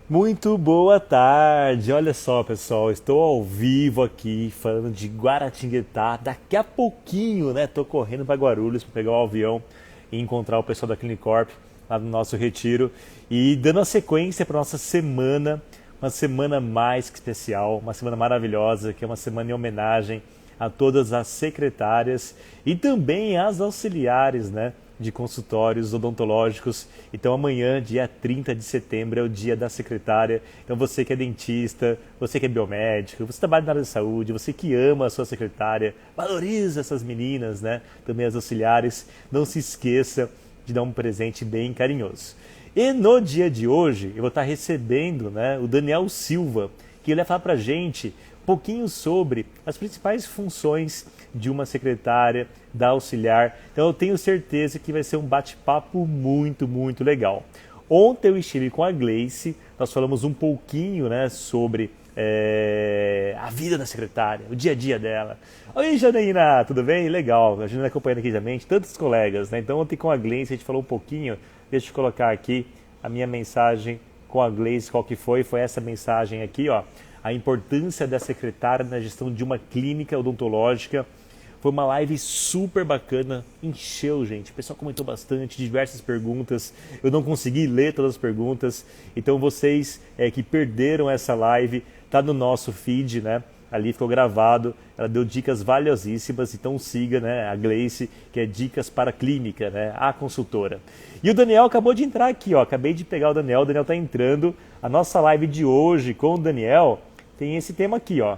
Muito boa tarde. Olha só, pessoal, estou ao vivo aqui falando de Guaratinguetá. Daqui a pouquinho, né, tô correndo para Guarulhos para pegar o avião e encontrar o pessoal da Clinicorp lá no nosso retiro e dando a sequência para nossa semana, uma semana mais que especial, uma semana maravilhosa, que é uma semana em homenagem a todas as secretárias e também às auxiliares, né, de consultórios odontológicos. Então amanhã, dia 30 de setembro, é o dia da secretária. Então você que é dentista, você que é biomédico, você trabalha na área de saúde, você que ama a sua secretária, valoriza essas meninas, né? Também as auxiliares, não se esqueça de dar um presente bem carinhoso. E no dia de hoje, eu vou estar recebendo, né, o Daniel Silva, que ele vai falar para a gente um pouquinho sobre as principais funções de uma secretária, da auxiliar. Então eu tenho certeza que vai ser um bate-papo muito legal. Ontem eu estive com a Gleice, nós falamos um pouquinho, né, sobre a vida da secretária, o dia a dia dela. Oi, Janaína, tudo bem? Legal, a Janaína acompanhando aqui também, tantos colegas, né? Então ontem com a Gleice a gente falou um pouquinho, deixa eu colocar aqui a minha mensagem com a Gleice, qual que foi? Foi essa mensagem aqui, ó. A importância da secretária na gestão de uma clínica odontológica. Foi uma live super bacana, encheu, gente. O pessoal comentou bastante, diversas perguntas. Eu não consegui ler todas as perguntas. Então vocês que perderam essa live, tá no nosso feed, né? Ali ficou gravado. Ela deu dicas valiosíssimas. Então siga, né, a Gleice, que é Dicas para a Clínica, né? A consultora. E o Daniel acabou de entrar aqui, ó. Acabei de pegar o Daniel tá entrando. A nossa live de hoje com o Daniel tem esse tema aqui, ó.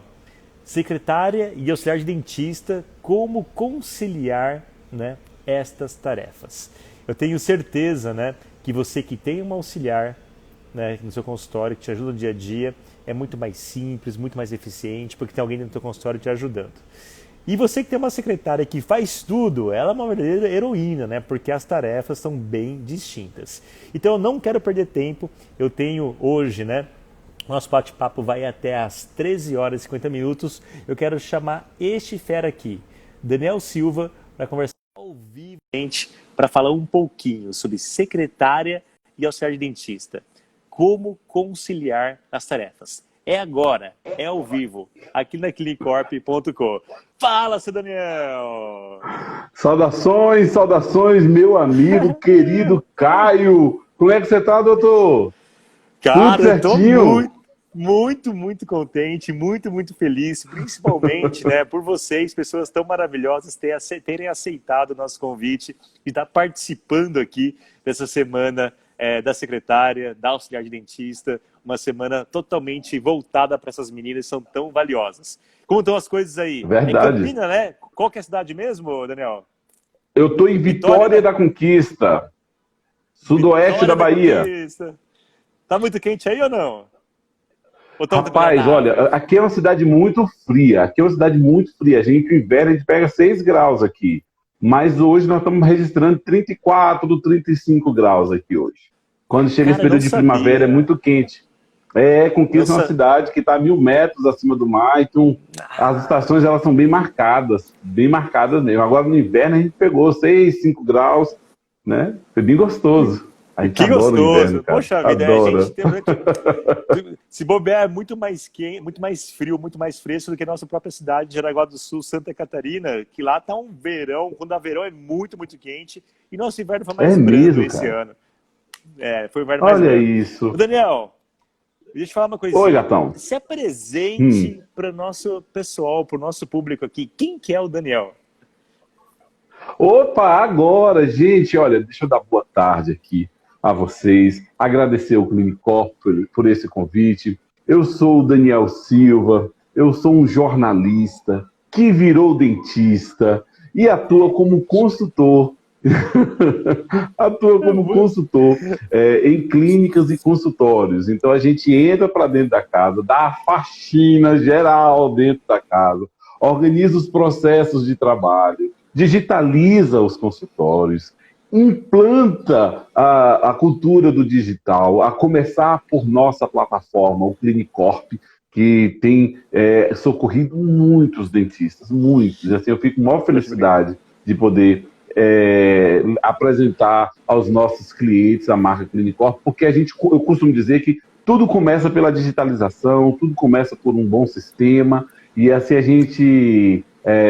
Secretária e auxiliar de dentista, como conciliar, né, estas tarefas. Eu tenho certeza, né, que você que tem uma auxiliar, né, no seu consultório, que te ajuda no dia a dia, é muito mais simples, muito mais eficiente, porque tem alguém no seu consultório te ajudando. E você que tem uma secretária que faz tudo, ela é uma verdadeira heroína, né? Porque as tarefas são bem distintas. Então eu não quero perder tempo, eu tenho hoje, né, nosso bate-papo vai até às 13 horas e 50 minutos. Eu quero chamar este fera aqui, Daniel Silva, para conversar ao vivo para falar um pouquinho sobre secretária e auxiliar de dentista. Como conciliar as tarefas. É agora, é ao vivo, aqui na clinicorp.com. Fala, seu Daniel! Saudações, saudações, meu amigo querido Caio. Como é que você tá, doutor? Tudo Cara, eu tô certinho? muito contente, muito feliz, principalmente, né, por vocês, pessoas tão maravilhosas, terem aceitado o nosso convite e estar participando aqui dessa semana da secretária, da auxiliar de dentista, uma semana totalmente voltada para essas meninas que são tão valiosas. Como estão as coisas aí? É em Verdade. Campina, né? Qual que é a cidade mesmo, Daniel? Eu tô em Vitória, Vitória né? da Conquista, sudoeste da Vitória da Bahia. Conquista. Tá muito quente aí ou não? Ou tá muito Rapaz, olha, agradável? aqui é uma cidade muito fria. Aqui é uma cidade muito fria. A gente, no inverno, a gente pega 6 graus aqui. Mas hoje nós estamos registrando 34, 35 graus aqui hoje. Quando chega esse Cara, não período de primavera, é sabia. muito quente. É, Não Conquista é uma sa... cidade que está a 1.000 metros acima do mar, então as estações elas são bem marcadas mesmo. Agora no inverno a gente pegou 6, 5 graus, né? Foi bem gostoso. A gente Que adora o inverno, gostoso. cara. Poxa vida, a gente Adora. tem, se bobear é muito mais quente, muito mais frio, muito mais fresco do que a nossa própria cidade de Jaraguá do Sul, Santa Catarina, que lá tá um verão, quando há verão é muito quente, e nosso inverno foi É mais brando mesmo, esse cara. ano. É, foi o inverno mais Olha brando. Ô, isso. Daniel, deixa eu te falar uma Oi, coisinha. gatão. Se Hum. apresente para o nosso pessoal, para o nosso público aqui. Quem que é o Daniel? Opa, agora, gente, olha, deixa eu dar boa tarde aqui a vocês, agradecer ao Clinicorp por esse convite. Eu sou o Daniel Silva, eu sou um jornalista que virou dentista e atua como consultor. Atua como consultor em clínicas e consultórios. Então a gente entra para dentro da casa, dá a faxina geral dentro da casa, organiza os processos de trabalho, digitaliza os consultórios, implanta a cultura do digital, a começar por nossa plataforma, o Clinicorp, que tem socorrido muitos dentistas, muitos. Assim, eu fico com maior Poxa, obrigado. felicidade de poder apresentar aos nossos clientes a marca Clinicorp, porque eu costumo dizer que tudo começa pela digitalização, tudo começa por um bom sistema, e assim a gente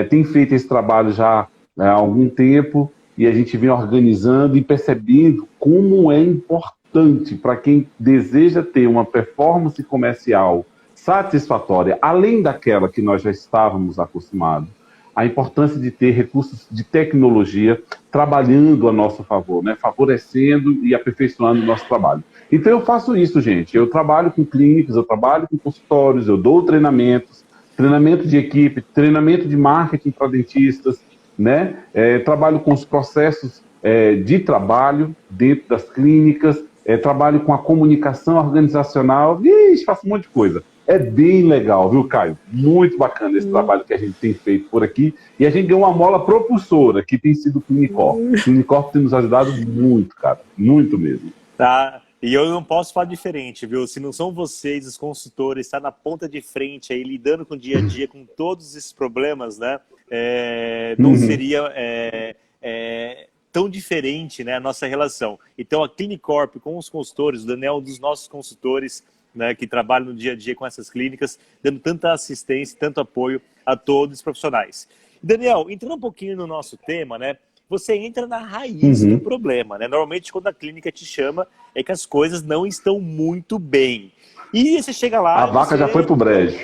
tem feito esse trabalho já há algum tempo, e a gente vem organizando e percebendo como é importante para quem deseja ter uma performance comercial satisfatória, além daquela que nós já estávamos acostumados, a importância de ter recursos de tecnologia trabalhando a nosso favor, né? Favorecendo e aperfeiçoando o nosso trabalho. Então eu faço isso, gente. Eu trabalho com clínicas, eu trabalho com consultórios, eu dou treinamentos, treinamento de equipe, treinamento de marketing para dentistas, né? Trabalho com os processos de trabalho dentro das clínicas, trabalho com a comunicação organizacional, faço um monte de coisa. É bem legal, viu, Caio? Muito bacana esse trabalho que a gente tem feito por aqui. E a gente deu uma mola propulsora, que tem sido o Clinicorp. O Clinicorp tem nos ajudado muito, cara. Muito mesmo. Tá. E eu não posso falar diferente, viu? Se não são vocês, os consultores, estar na ponta de frente aí, lidando com o dia a dia, com todos esses problemas, né? Não seria tão diferente, né, a nossa relação. Então, a Clinicorp com os consultores, o Daniel é um dos nossos consultores, né, que trabalham no dia a dia com essas clínicas, dando tanta assistência, tanto apoio a todos os profissionais. Daniel, entrando um pouquinho no nosso tema, né? Você entra na raiz do problema, né? Normalmente, quando a clínica te chama, é que as coisas não estão muito bem. E você chega lá... A vaca já foi pro brejo.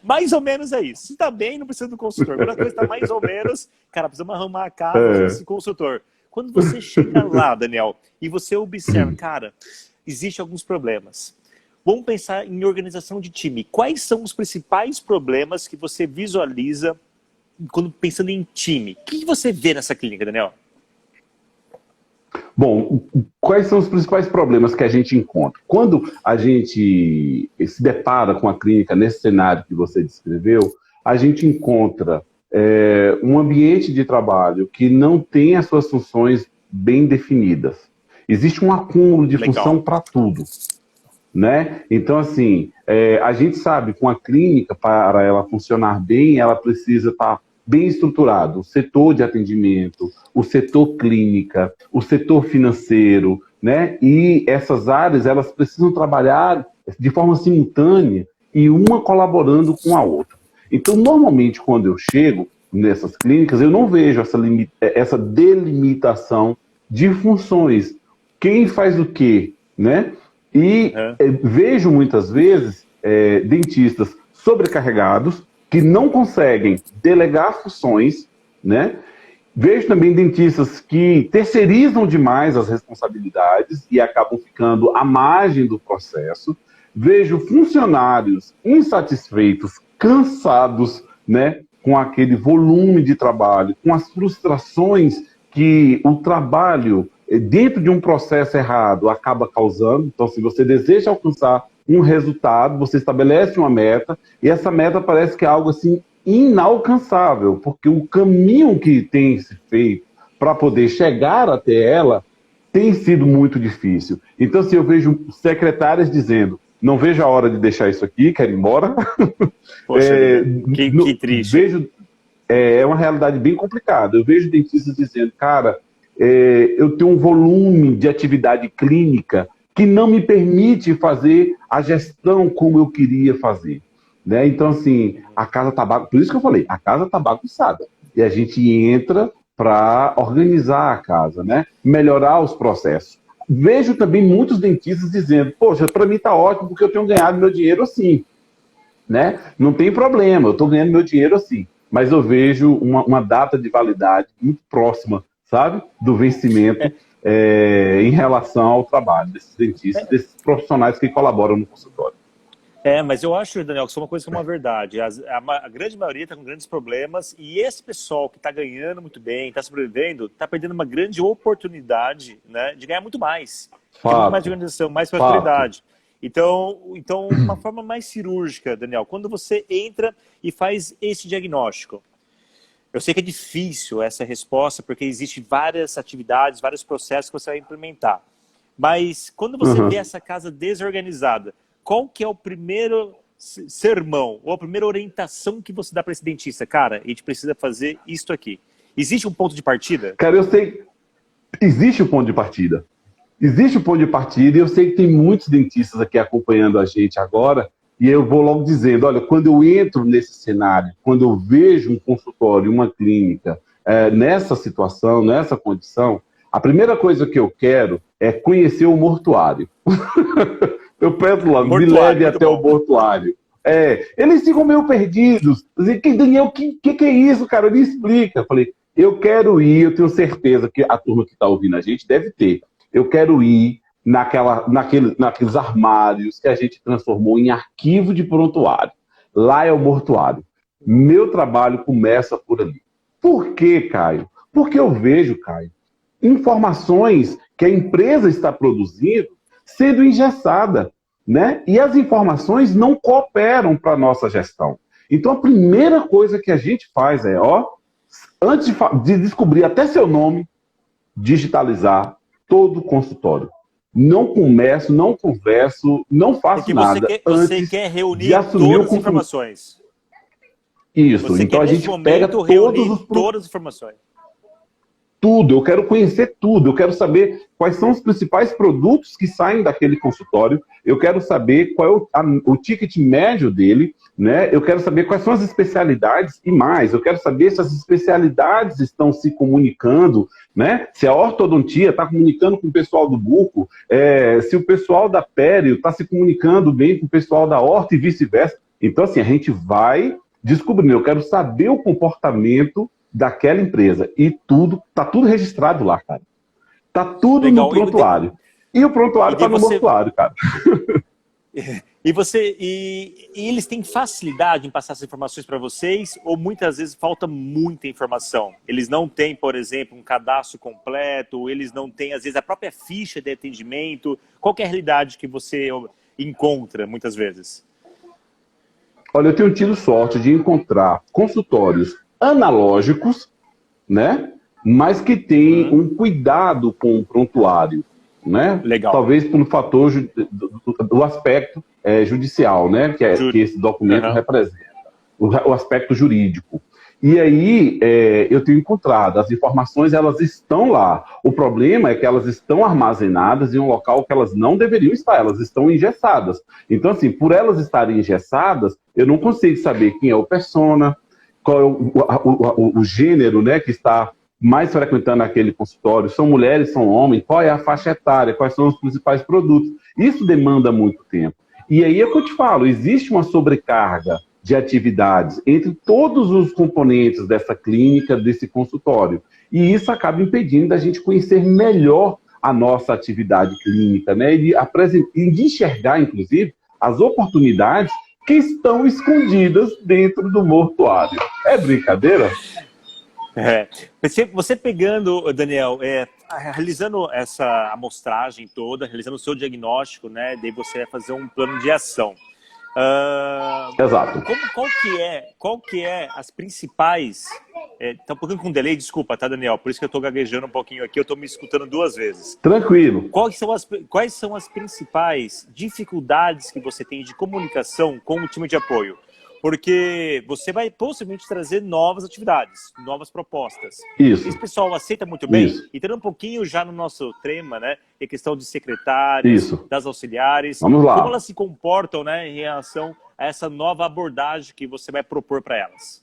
Mais ou menos é isso. Se tá bem, não precisa do consultor. Quando a coisa tá mais ou menos, cara, precisamos arrumar a casa desse consultor. Quando você chega lá, Daniel, e você observa, cara, existem alguns problemas. Vamos pensar em organização de time. Quais são os principais problemas que você visualiza quando pensando em time? O que você vê nessa clínica, Daniel? Bom, quais são os principais problemas que a gente encontra? Quando a gente se depara com a clínica nesse cenário que você descreveu, a gente encontra um ambiente de trabalho que não tem as suas funções bem definidas. Existe um acúmulo de função para tudo, né? Então, assim, a gente sabe que uma clínica, para ela funcionar bem, ela precisa estar bem estruturado. O setor de atendimento, o setor clínica, o setor financeiro, né? E essas áreas, elas precisam trabalhar de forma simultânea e uma colaborando com a outra. Então, normalmente, quando eu chego nessas clínicas, eu não vejo essa delimitação de funções. Quem faz o quê, né? E vejo muitas vezes dentistas sobrecarregados que não conseguem delegar funções, né? Vejo também dentistas que terceirizam demais as responsabilidades e acabam ficando à margem do processo. Vejo funcionários insatisfeitos, cansados, né? Com aquele volume de trabalho, com as frustrações que o trabalho dentro de um processo errado acaba causando. Então, se você deseja alcançar um resultado, você estabelece uma meta, e essa meta parece que é algo assim inalcançável, porque o caminho que tem se feito para poder chegar até ela tem sido muito difícil. Então, assim, eu vejo secretárias dizendo, não vejo a hora de deixar isso aqui, quero ir embora. Poxa, que triste. Vejo, é uma realidade bem complicada. Eu vejo dentistas dizendo, cara, eu tenho um volume de atividade clínica que não me permite fazer a gestão como eu queria fazer, né? Então, assim, a casa tá bagunçada. Por isso que eu falei, a casa tá bagunçada. E a gente entra para organizar a casa, né? Melhorar os processos. Vejo também muitos dentistas dizendo, poxa, para mim tá ótimo porque eu tenho ganhado meu dinheiro assim, né? Não tem problema, eu estou ganhando meu dinheiro assim. Mas eu vejo uma data de validade muito próxima, sabe? Do vencimento em relação ao trabalho desses dentistas, desses profissionais que colaboram no consultório. Mas eu acho, Daniel, que isso é uma coisa que é uma verdade. A grande maioria está com grandes problemas e esse pessoal que está ganhando muito bem, está sobrevivendo, está perdendo uma grande oportunidade, né, de ganhar muito mais. Muito mais de organização, mais prosperidade. Então, uma forma mais cirúrgica, Daniel, quando você entra e faz esse diagnóstico, eu sei que é difícil essa resposta, porque existem várias atividades, vários processos que você vai implementar. Mas quando você vê essa casa desorganizada, qual que é o primeiro sermão, ou a primeira orientação que você dá para esse dentista? Cara, a gente precisa fazer isto aqui. Existe um ponto de partida? Cara, eu sei, existe um ponto de partida. existe o ponto de partida, e eu sei que tem muitos dentistas aqui acompanhando a gente agora, e eu vou logo dizendo, olha, quando eu entro nesse cenário, quando eu vejo um consultório, uma clínica, nessa situação, nessa condição, a primeira coisa que eu quero é conhecer o mortuário. Eu peço lá, me leve até o mortuário. Eles ficam meio perdidos. Daniel, o que é isso, cara? Me explica. Eu falei, eu quero ir, eu tenho certeza que a turma que está ouvindo a gente deve ter. Eu quero ir naqueles armários que a gente transformou em arquivo de prontuário. Lá é o mortuário. Meu trabalho começa por ali. Por quê, Caio? Porque eu vejo, Caio, informações que a empresa está produzindo sendo engessada, né? E as informações não cooperam para a nossa gestão. Então, a primeira coisa que a gente faz é, antes de descobrir até seu nome, digitalizar todo o consultório. Não começo, não converso, não faço nada você quer reunir todas as informações. Isso, você então a gente pega todas as informações. Tudo, eu quero conhecer tudo, eu quero saber quais são os principais produtos que saem daquele consultório, eu quero saber qual é o ticket médio dele, né? Eu quero saber quais são as especialidades e mais, eu quero saber se as especialidades estão se comunicando, né? Se a ortodontia está comunicando com o pessoal do buco, se o pessoal da pério está se comunicando bem com o pessoal da horta e vice-versa. Então, assim, a gente vai descobrindo, eu quero saber o comportamento daquela empresa. E tá tudo registrado lá, cara. Tá tudo no prontuário. E o prontuário tá no mortuário, cara. E eles têm facilidade em passar essas informações para vocês, ou muitas vezes falta muita informação? Eles não têm, por exemplo, um cadastro completo, ou eles não têm, às vezes, a própria ficha de atendimento. Qual que é a realidade que você encontra, muitas vezes? Olha, eu tenho tido sorte de encontrar consultórios analógicos, né? Mas que tem um cuidado com o prontuário, né? Legal. Talvez por um fator do aspecto judicial, né? Que esse documento representa, o aspecto jurídico. E aí eu tenho encontrado, as informações elas estão lá. O problema é que elas estão armazenadas em um local que elas não deveriam estar, elas estão engessadas. Então, assim, por elas estarem engessadas, eu não consigo saber quem é o persona, qual é o gênero, né, que está mais frequentando aquele consultório, são mulheres, são homens, qual é a faixa etária, quais são os principais produtos. Isso demanda muito tempo. E aí é que eu te falo, existe uma sobrecarga de atividades entre todos os componentes dessa clínica, desse consultório. E isso acaba impedindo da gente conhecer melhor a nossa atividade clínica, né, e de enxergar, inclusive, as oportunidades que estão escondidas dentro do mortuário. É brincadeira? Você pegando, Daniel, realizando essa amostragem toda, realizando o seu diagnóstico, né? Daí você vai fazer um plano de ação. Exato. Qual que é as principais... tá um pouquinho com delay, desculpa, tá, Daniel? Por isso que eu tô gaguejando um pouquinho aqui, eu tô me escutando 2 vezes. Tranquilo. Quais são as principais dificuldades que você tem de comunicação com o time de apoio? Porque você vai possivelmente trazer novas atividades, novas propostas. Isso. Esse pessoal aceita muito bem? Isso. Entrando um pouquinho já no nosso tema, né? É questão de secretários, das auxiliares. Vamos lá. Como elas se comportam, né, em relação a essa nova abordagem que você vai propor para elas?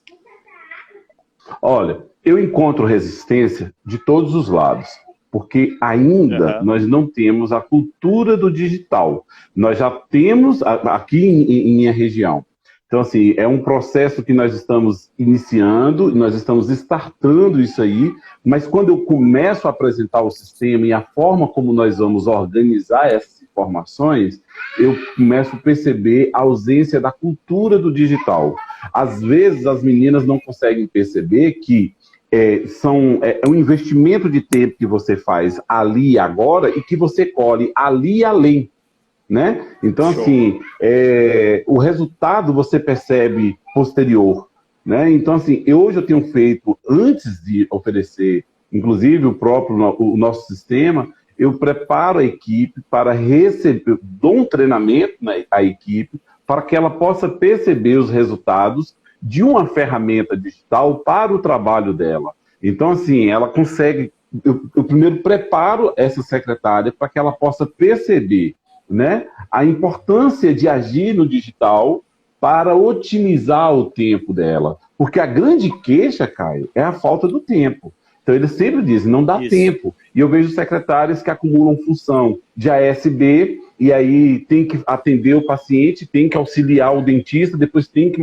Olha, eu encontro resistência de todos os lados, porque ainda nós não temos a cultura do digital. Nós já temos aqui em minha região. Então, assim, é um processo que nós estamos iniciando, nós estamos startando isso aí, mas quando eu começo a apresentar o sistema e a forma como nós vamos organizar essas informações, eu começo a perceber a ausência da cultura do digital. Às vezes, as meninas não conseguem perceber que é um investimento de tempo que você faz ali e agora e que você colhe ali e além. Né? Então, assim, o resultado você percebe posterior. Né? Então, assim, hoje eu tenho feito, antes de oferecer, inclusive o nosso sistema, eu preparo a equipe para receber, dou um treinamento à equipe para que ela possa perceber os resultados de uma ferramenta digital para o trabalho dela. Então, assim, ela consegue eu primeiro preparo essa secretária para que ela possa perceber, né, a importância de agir no digital para otimizar o tempo dela. Porque a grande queixa, Caio, é a falta do tempo. Então, eles sempre dizem, não dá tempo. E eu vejo secretárias que acumulam função de ASB, e aí tem que atender o paciente, tem que auxiliar o dentista, depois tem que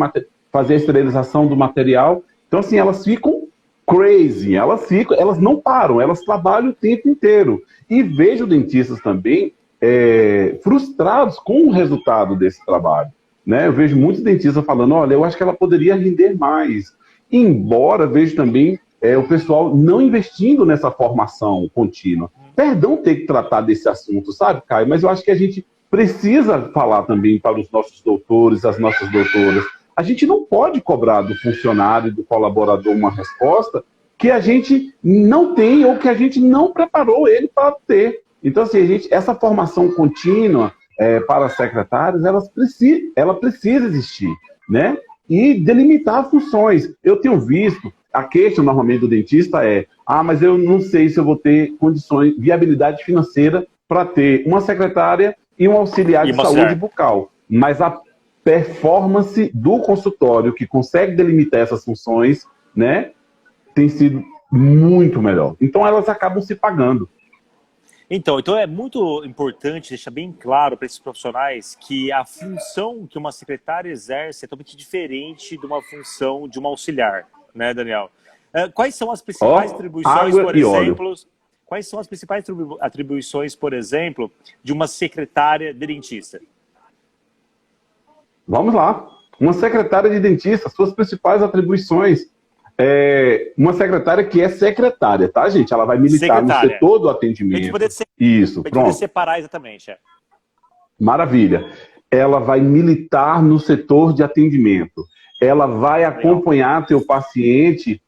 fazer a esterilização do material. Então, assim, elas ficam crazy, elas não param, elas trabalham o tempo inteiro. E vejo dentistas também frustrados com o resultado desse trabalho. Né? Eu vejo muitos dentistas falando, olha, eu acho que ela poderia render mais. Embora vejo também o pessoal não investindo nessa formação contínua. Perdão ter que tratar desse assunto, sabe, Caio? Mas eu acho que a gente precisa falar também para os nossos doutores, as nossas doutoras. A gente não pode cobrar do funcionário, do colaborador uma resposta que a gente não tem ou que a gente não preparou ele para ter. Então, assim, essa formação contínua para as secretárias, ela precisa existir, né? E delimitar funções. Eu tenho visto, a queixa normalmente do dentista mas eu não sei se eu vou ter condições, viabilidade financeira para ter uma secretária e um auxiliar de saúde bucal. Mas a performance do consultório que consegue delimitar essas funções, né, tem sido muito melhor. Então elas acabam se pagando. Então é muito importante deixar bem claro para esses profissionais que a função que uma secretária exerce é totalmente diferente de uma função de uma auxiliar, né, Daniel? Quais são as principais atribuições, por exemplo? Quais são as principais atribuições, por exemplo, de uma secretária de dentista? Vamos lá. Uma secretária de dentista, suas principais atribuições. Uma secretária que é secretária, tá, gente? Ela vai militar no setor do atendimento. Isso, pronto. Poder separar exatamente. Maravilha. Ela vai militar no setor de atendimento. Ela vai acompanhar teu paciente,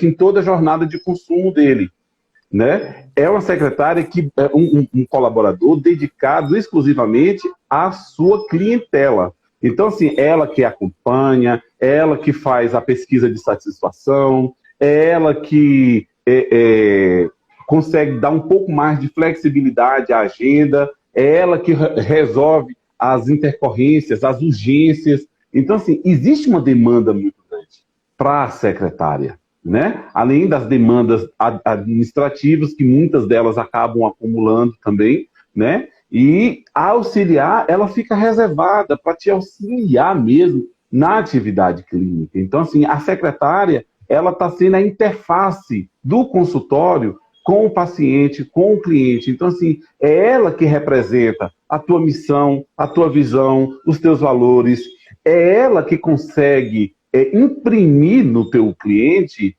em toda a jornada de consumo dele, né? É uma secretária que é um colaborador dedicado exclusivamente à sua clientela. Então, assim, ela que acompanha, ela que faz a pesquisa de satisfação, ela que consegue dar um pouco mais de flexibilidade à agenda, ela que resolve as intercorrências, as urgências. Então, assim, existe uma demanda muito grande para a secretária, né? Além das demandas administrativas, que muitas delas acabam acumulando também, né? E a auxiliar, ela fica reservada para te auxiliar mesmo na atividade clínica. Então, assim, a secretária, ela está sendo a interface do consultório com o paciente, com o cliente. Então, assim, é ela que representa a tua missão, a tua visão, os teus valores. É ela que consegue imprimir no teu cliente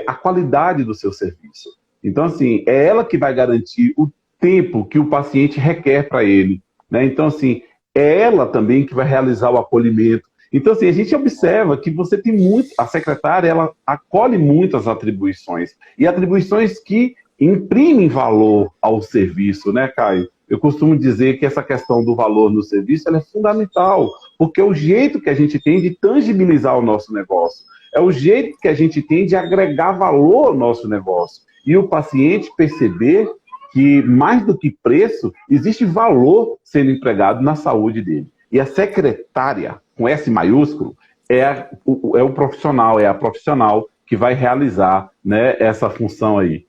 a qualidade do seu serviço. Então, assim, é ela que vai garantir o tempo que o paciente requer para ele, né? Então, assim, é ela também que vai realizar o acolhimento. Então, assim, a gente observa que você tem a secretária, ela acolhe muitas atribuições, e atribuições que imprimem valor ao serviço, né, Caio? Eu costumo dizer que essa questão do valor no serviço, ela é fundamental, porque é o jeito que a gente tem de tangibilizar o nosso negócio, é o jeito que a gente tem de agregar valor ao nosso negócio, e o paciente perceber que, mais do que preço, existe valor sendo empregado na saúde dele. E a secretária, com S maiúsculo, é o profissional, é a profissional que vai realizar, né, essa função aí.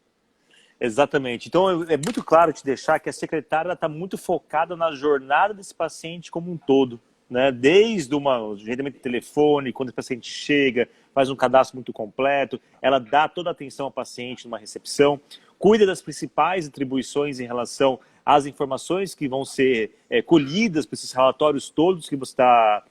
Exatamente. Então, é muito claro te deixar que a secretária está muito focada na jornada desse paciente como um todo, né? Desde o agendamento de telefone, quando o paciente chega, faz um cadastro muito completo, ela dá toda a atenção ao paciente numa recepção, cuida das principais atribuições em relação às informações que vão ser colhidas por esses relatórios todos que você está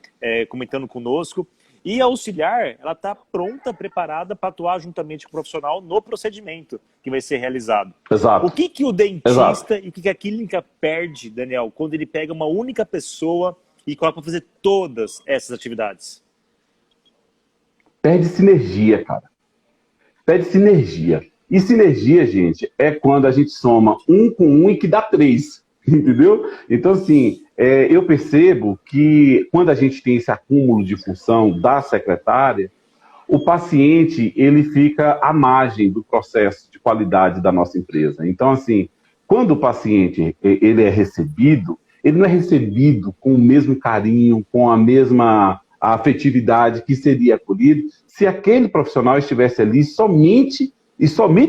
comentando conosco. E a auxiliar, ela está pronta, preparada para atuar juntamente com o profissional no procedimento que vai ser realizado. Exato. O que o dentista e o que a clínica perde, Daniel, quando ele pega uma única pessoa e coloca para fazer todas essas atividades? Perde sinergia, cara. Perde sinergia. E sinergia, gente, é quando a gente soma um com um e que dá 3, entendeu? Então, assim, eu percebo que quando a gente tem esse acúmulo de função da secretária, o paciente ele fica à margem do processo de qualidade da nossa empresa. Então, assim, quando o paciente ele é recebido, ele não é recebido com o mesmo carinho, com a mesma afetividade que seria acolhido se aquele profissional estivesse ali somente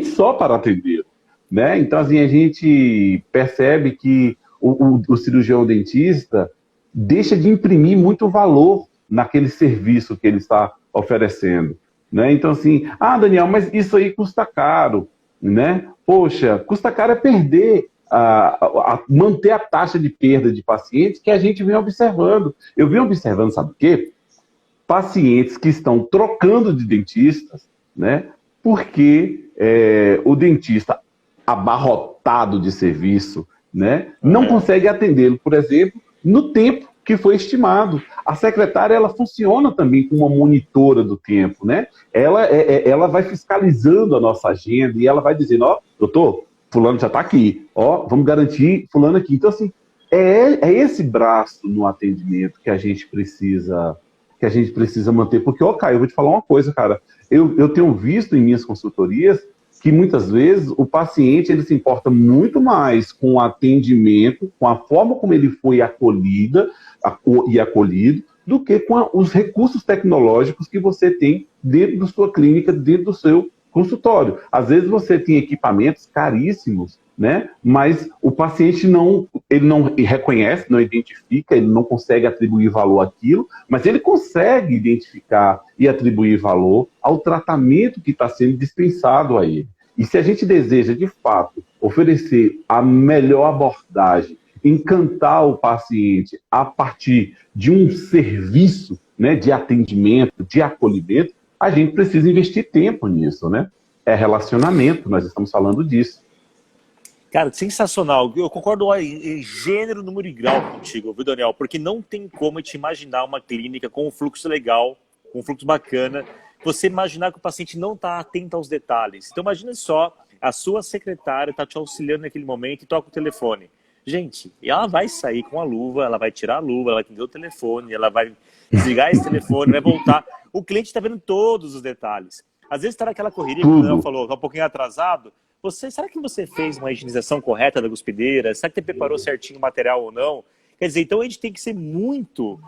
só para atender, né? Então, assim, a gente percebe que o cirurgião dentista deixa de imprimir muito valor naquele serviço que ele está oferecendo, né? Então, assim, Daniel, mas isso aí custa caro, né? Poxa, custa caro é perder, manter a taxa de perda de pacientes que a gente vem observando. Eu venho observando, sabe o quê? Pacientes que estão trocando de dentistas, né? Porque o dentista abarrotado de serviço, né, não consegue atendê-lo, por exemplo, no tempo que foi estimado. A secretária, ela funciona também como uma monitora do tempo, né? Ela vai fiscalizando a nossa agenda e ela vai dizendo, doutor, fulano já está aqui, vamos garantir fulano aqui. Então, assim, é esse braço no atendimento que a gente precisa manter. Porque, Caio, eu vou te falar uma coisa, cara. Eu tenho visto em minhas consultorias que muitas vezes o paciente ele se importa muito mais com o atendimento, com a forma como ele foi acolhido, do que com os recursos tecnológicos que você tem dentro da sua clínica, dentro do seu consultório. Às vezes você tem equipamentos caríssimos, né? Mas o paciente não reconhece, não identifica, ele não consegue atribuir valor àquilo, mas ele consegue identificar e atribuir valor ao tratamento que está sendo dispensado a ele. E se a gente deseja, de fato, oferecer a melhor abordagem, encantar o paciente a partir de um serviço, né, de atendimento, de acolhimento, a gente precisa investir tempo nisso, né? É relacionamento, nós estamos falando disso. Cara, sensacional. Eu concordo em gênero, número e grau contigo, viu, Daniel? Porque não tem como te imaginar uma clínica com um fluxo legal, com um fluxo bacana, você imaginar que o paciente não está atento aos detalhes. Então, imagina só, a sua secretária está te auxiliando naquele momento e toca o telefone. Gente, ela vai sair com a luva, ela vai tirar a luva, ela vai atender o telefone, ela vai desligar esse telefone, vai voltar. O cliente está vendo todos os detalhes. Às vezes está naquela correria, como o Daniel falou, está um pouquinho atrasado. Será que você fez uma higienização correta da cuspideira? Será que você preparou certinho o material ou não? Quer dizer, então a gente tem que ser muito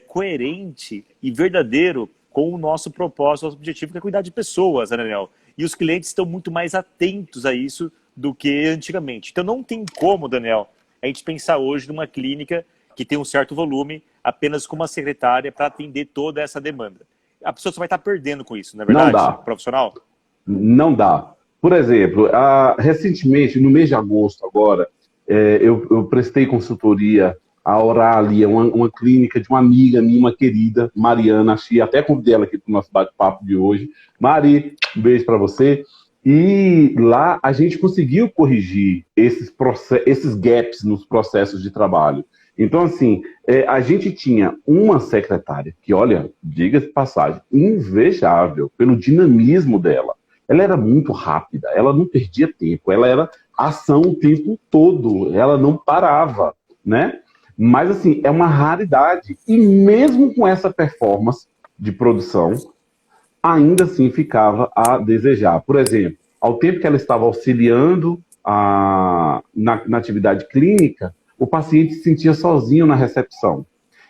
coerente e verdadeiro com o nosso propósito, nosso objetivo, que é cuidar de pessoas, né, Daniel? E os clientes estão muito mais atentos a isso do que antigamente. Então não tem como, Daniel, a gente pensar hoje numa clínica que tem um certo volume apenas com uma secretária para atender toda essa demanda. A pessoa só vai estar perdendo com isso, não é verdade? Não dá. Profissional? Não dá. Por exemplo, recentemente, no mês de agosto agora, eu prestei consultoria a Oralia, uma clínica de uma amiga minha, uma querida, Mariana, achei até convidei ela aqui para o nosso bate-papo de hoje. Mari, um beijo para você. E lá a gente conseguiu corrigir esses gaps nos processos de trabalho. Então, assim, a gente tinha uma secretária que, olha, diga-se de passagem, invejável pelo dinamismo dela. Ela era muito rápida, ela não perdia tempo, ela era ação o tempo todo, ela não parava, né? Mas, assim, é uma raridade. E mesmo com essa performance de produção, ainda assim ficava a desejar. Por exemplo, ao tempo que ela estava auxiliando na atividade clínica, o paciente se sentia sozinho na recepção.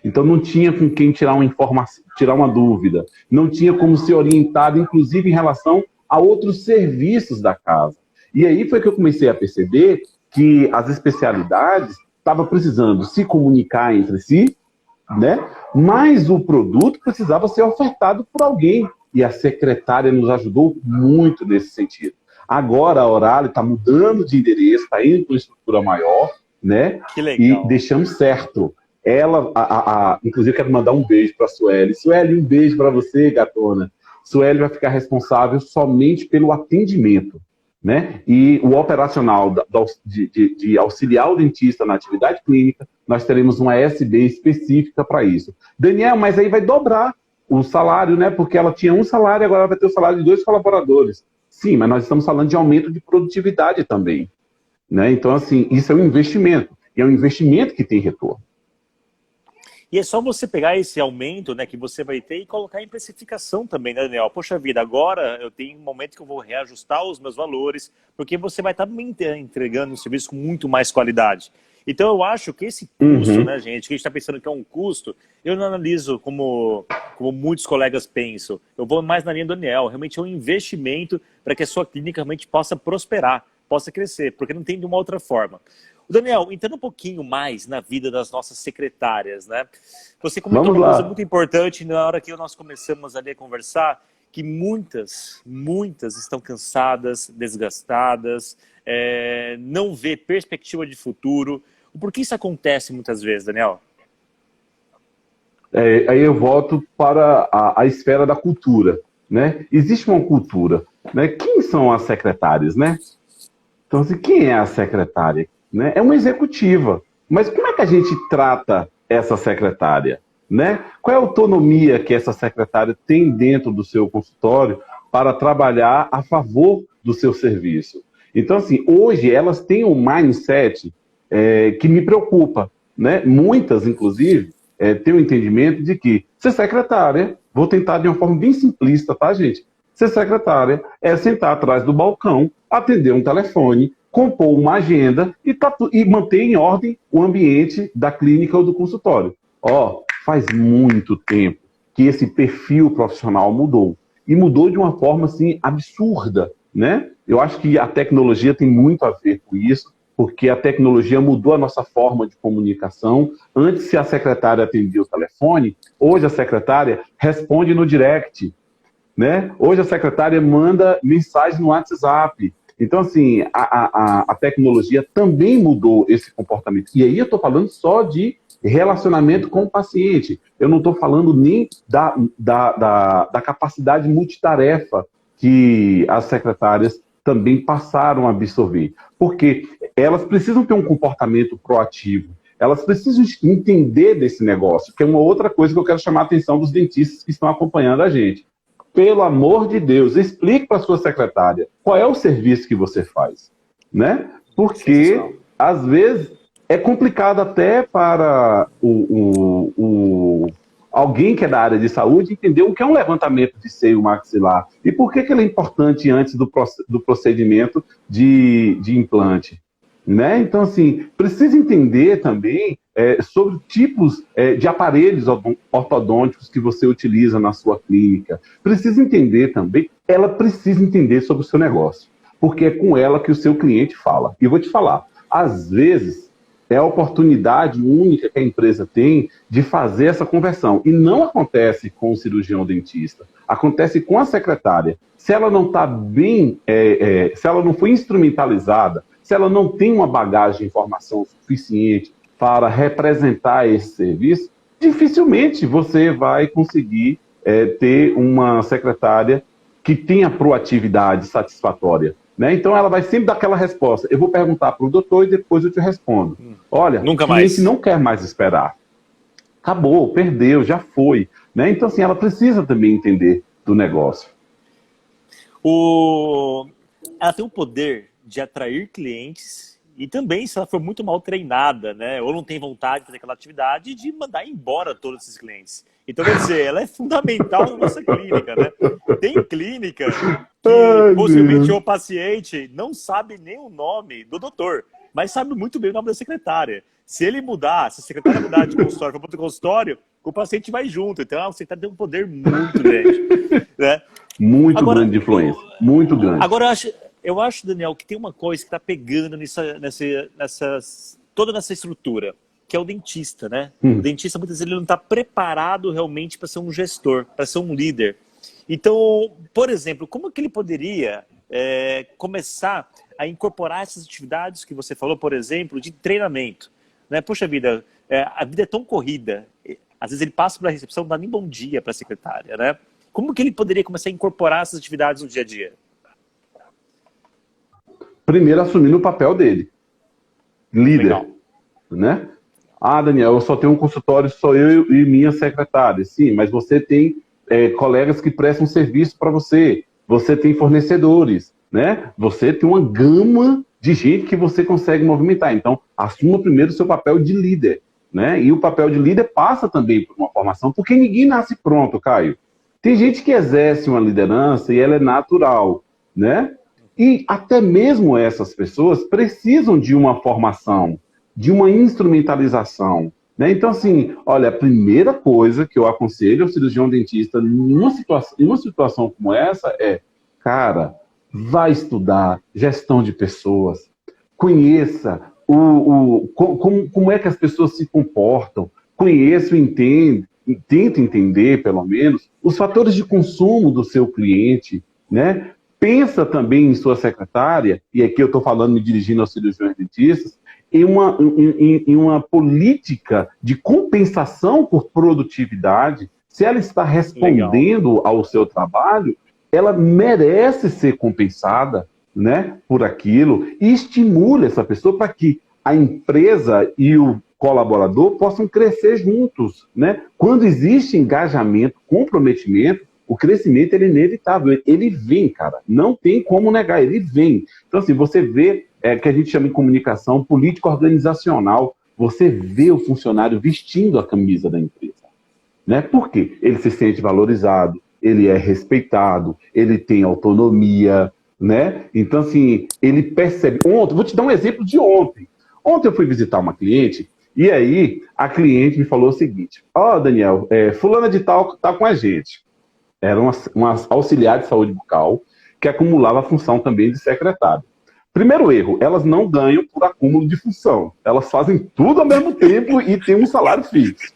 Então não tinha com quem tirar uma informação, tirar uma dúvida, não tinha como ser orientado, inclusive em relação a outros serviços da casa. E aí foi que eu comecei a perceber que as especialidades estavam precisando se comunicar entre si, né? Mas o produto precisava ser ofertado por alguém. E a secretária nos ajudou muito nesse sentido. Agora a Oralia está mudando de endereço, está indo para uma estrutura maior, né? Que legal. E deixamos certo. Ela, inclusive, quero mandar um beijo para a Sueli. Sueli, um beijo para você, gatona. Sueli vai ficar responsável somente pelo atendimento, né? E o operacional de auxiliar o dentista na atividade clínica, nós teremos uma SB específica para isso. Daniel, mas aí vai dobrar o salário, né? Porque ela tinha um salário, agora vai ter o salário de 2 colaboradores. Sim, mas nós estamos falando de aumento de produtividade também, né? Então, assim, isso é um investimento. E é um investimento que tem retorno. E é só você pegar esse aumento, né, que você vai ter e colocar em precificação também, né, Daniel? Poxa vida, agora eu tenho um momento que eu vou reajustar os meus valores, porque você vai estar me entregando um serviço com muito mais qualidade. Então eu acho que esse custo, né, gente, que a gente está pensando que é um custo, eu não analiso como muitos colegas pensam. Eu vou mais na linha do Daniel. Realmente é um investimento para que a sua clínica realmente possa prosperar, possa crescer, porque não tem de uma outra forma. Daniel, entrando um pouquinho mais na vida das nossas secretárias, né? Você comentou uma coisa muito importante na hora que nós começamos ali a conversar, que muitas estão cansadas, desgastadas, não vê perspectiva de futuro. Por que isso acontece muitas vezes, Daniel? Aí eu volto para a esfera da cultura, né? Existe uma cultura, né? Quem são as secretárias, né? Então, assim, quem é a secretária? Né? É uma executiva. Mas como é que a gente trata essa secretária? Né? Qual é a autonomia que essa secretária tem dentro do seu consultório para trabalhar a favor do seu serviço? Então, assim, hoje elas têm um mindset que me preocupa. Né? Muitas, inclusive, têm o entendimento de que ser secretária, vou tentar de uma forma bem simplista, tá, gente? Ser secretária é sentar atrás do balcão, atender um telefone, compor uma agenda e manter em ordem o ambiente da clínica ou do consultório. Faz muito tempo que esse perfil profissional mudou. E mudou de uma forma, assim, absurda, né? Eu acho que a tecnologia tem muito a ver com isso, porque a tecnologia mudou a nossa forma de comunicação. Antes, se a secretária atendia o telefone, hoje a secretária responde no direct, né? Hoje a secretária manda mensagem no WhatsApp. Então, assim, a tecnologia também mudou esse comportamento. E aí eu estou falando só de relacionamento com o paciente. Eu não estou falando nem da capacidade multitarefa que as secretárias também passaram a absorver. Porque elas precisam ter um comportamento proativo. Elas precisam entender desse negócio, que é uma outra coisa que eu quero chamar a atenção dos dentistas que estão acompanhando a gente. Pelo amor de Deus, explique para a sua secretária qual é o serviço que você faz, né? Porque, às vezes, é complicado até para alguém que é da área de saúde entender o que é um levantamento de seio maxilar e por que ele é importante antes do procedimento de implante, né? Então, assim, precisa entender também sobre tipos de aparelhos ortodônticos que você utiliza na sua clínica. Precisa entender também, ela precisa entender sobre o seu negócio, porque é com ela que o seu cliente fala. E eu vou te falar, às vezes é a oportunidade única que a empresa tem de fazer essa conversão. E não acontece com o cirurgião dentista, acontece com a secretária. Se ela não está bem, se ela não foi instrumentalizada, se ela não tem uma bagagem de informação suficiente para representar esse serviço, dificilmente você vai conseguir ter uma secretária que tenha proatividade satisfatória. Né? Então ela vai sempre dar aquela resposta. Eu vou perguntar para o doutor e depois eu te respondo. Olha, nunca o cliente não quer mais esperar. Acabou, perdeu, já foi. Né? Então, assim, ela precisa também entender do negócio. Ela tem o poder de atrair clientes e também, se ela for muito mal treinada, né, ou não tem vontade de fazer aquela atividade, de mandar embora todos esses clientes. Então, quer dizer, ela é fundamental na nossa clínica, né? Tem clínica que possivelmente o paciente não sabe nem o nome do doutor, mas sabe muito bem o nome da secretária. Se ele mudar, se a secretária mudar de consultório para outro consultório, o paciente vai junto. Então, a secretária tem um poder muito grande. Né? Muito grande de influência. Muito grande. Agora, eu acho, Daniel, que tem uma coisa que está pegando toda nessa estrutura, que é o dentista, né? O dentista, muitas vezes, ele não está preparado realmente para ser um gestor, para ser um líder. Então, por exemplo, como que ele poderia começar a incorporar essas atividades que você falou, por exemplo, de treinamento? Né? Poxa vida, a vida é tão corrida. Às vezes ele passa pela recepção, não dá nem bom dia para a secretária, né? Como que ele poderia começar a incorporar essas atividades no dia a dia? Primeiro, assumindo o papel dele. Líder. Legal. Né? Daniel, eu só tenho um consultório, sou eu e minha secretária. Sim, mas você tem colegas que prestam serviço para você. Você tem fornecedores, né? Você tem uma gama de gente que você consegue movimentar. Então, assuma primeiro o seu papel de líder. né? E o papel de líder passa também por uma formação, porque ninguém nasce pronto, Caio. Tem gente que exerce uma liderança e ela é natural, né? E até mesmo essas pessoas precisam de uma formação, de uma instrumentalização, né? Então, assim, olha, a primeira coisa que eu aconselho ao cirurgião dentista em uma situação como essa é, cara, vai estudar gestão de pessoas, conheça como é que as pessoas se comportam, conheça, entende, tenta entender, pelo menos, os fatores de consumo do seu cliente, né? Pensa também em sua secretária, e aqui eu estou falando, me dirigindo aos cirurgiões dentistas, em uma política de compensação por produtividade. Se ela está respondendo ao seu trabalho, ela merece ser compensada, né, por aquilo, e estimule essa pessoa para que a empresa e o colaborador possam crescer juntos, né? Quando existe engajamento, comprometimento, o crescimento ele é inevitável, ele vem, cara, não tem como negar, ele vem. Então, assim, você vê, que a gente chama em comunicação político-organizacional, você vê o funcionário vestindo a camisa da empresa, né? Por quê? Ele se sente valorizado, ele é respeitado, ele tem autonomia, né? Então, assim, ele percebe. Ontem, vou te dar um exemplo de ontem. Ontem eu fui visitar uma cliente, e aí a cliente me falou o seguinte: Daniel, fulana de tal tá com a gente. Era uma auxiliar de saúde bucal que acumulava a função também de secretária. Primeiro erro, elas não ganham por acúmulo de função. Elas fazem tudo ao mesmo tempo e têm um salário fixo.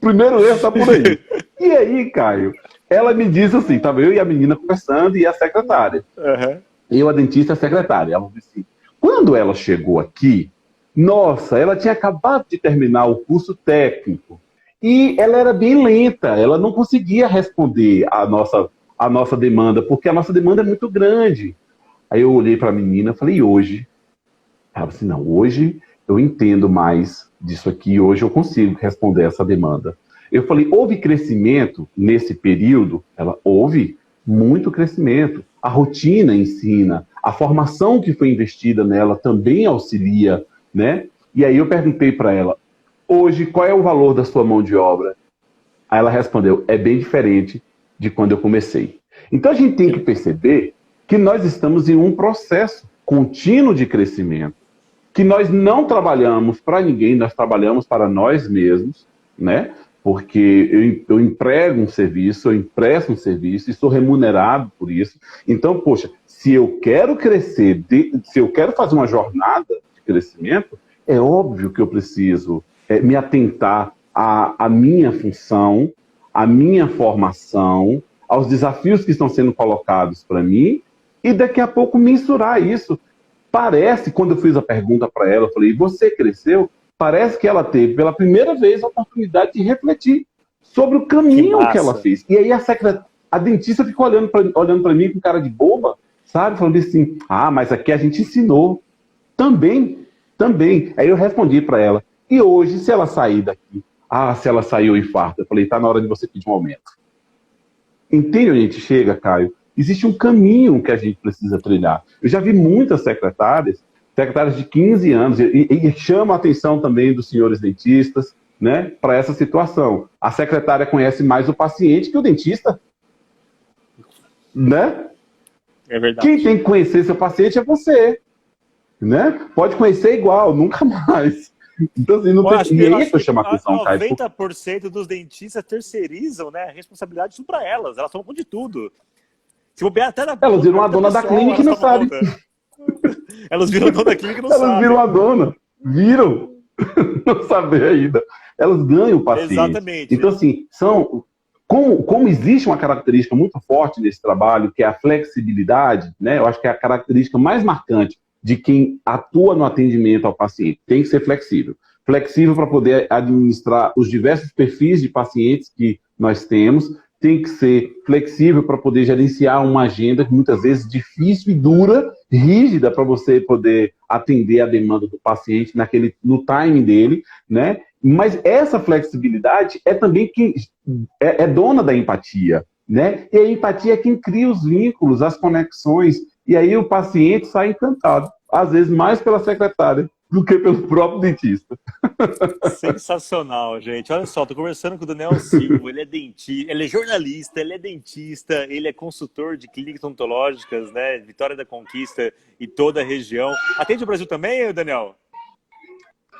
Primeiro erro está por aí. E aí, Caio, ela me disse assim, estava eu e a menina conversando e a secretária. Uhum. Eu, a dentista, e a secretária. Ela disse assim, quando ela chegou aqui, nossa, ela tinha acabado de terminar o curso técnico. E ela era bem lenta, ela não conseguia responder a nossa demanda, porque a nossa demanda é muito grande. Aí eu olhei para a menina e falei, e hoje? Ela falou assim, não, hoje eu entendo mais disso aqui, hoje eu consigo responder essa demanda. Eu falei, houve crescimento nesse período? Ela, houve muito crescimento. A rotina ensina, a formação que foi investida nela também auxilia, né? E aí eu perguntei para ela, hoje, qual é o valor da sua mão de obra? Aí ela respondeu, é bem diferente de quando eu comecei. Então a gente tem que perceber que nós estamos em um processo contínuo de crescimento, que nós não trabalhamos para ninguém, nós trabalhamos para nós mesmos, né? Porque eu emprego um serviço, eu empresto um serviço e sou remunerado por isso. Então, poxa, se eu quero crescer, se eu quero fazer uma jornada de crescimento, é óbvio que eu preciso me atentar à minha função, à minha formação, aos desafios que estão sendo colocados para mim e daqui a pouco mensurar isso. Parece, quando eu fiz a pergunta para ela, eu falei, você cresceu? Parece que ela teve pela primeira vez a oportunidade de refletir sobre o caminho que ela fez. E aí a dentista ficou olhando para mim com cara de boba, sabe? Falando assim, mas aqui a gente ensinou. Também. Aí eu respondi para ela, e hoje, se ela sair daqui, se ela sair, eu infarto. Eu falei, tá na hora de você pedir um aumento. Entende onde a gente chega, Caio? Existe um caminho que a gente precisa trilhar. Eu já vi muitas secretárias de 15 anos, e chama a atenção também dos senhores dentistas, né, para essa situação. A secretária conhece mais o paciente que o dentista, né? É verdade. Quem tem que conhecer seu paciente é você, né? Pode conhecer igual, nunca mais. Então, assim, não tem... E aí que eu chamo a atenção, Caio. 90% dos dentistas terceirizam, né, a responsabilidade tudo para elas. Elas tomam conta de tudo. Se bobear até elas viram a dona da clínica e não sabem. Elas viram a dona da clínica e não sabem. Elas viram a dona. Viram. Não saber ainda. Elas ganham o paciente. Exatamente. Então, assim, como existe uma característica muito forte nesse trabalho, que é a flexibilidade, né? Eu acho que é a característica mais marcante de quem atua no atendimento ao paciente. Tem que ser flexível. Flexível para poder administrar os diversos perfis de pacientes que nós temos, tem que ser flexível para poder gerenciar uma agenda que muitas vezes difícil e dura, rígida, para você poder atender a demanda do paciente no timing dele, né? Mas essa flexibilidade é também quem é dona da empatia, né? E a empatia é quem cria os vínculos, as conexões, e aí o paciente sai encantado, às vezes mais pela secretária do que pelo próprio dentista. Sensacional, gente. Olha só, tô conversando com o Daniel Silva, ele é dentista, ele é jornalista, ele é dentista, ele é consultor de clínicas odontológicas, né? Vitória da Conquista e toda a região. Atende o Brasil também, Daniel?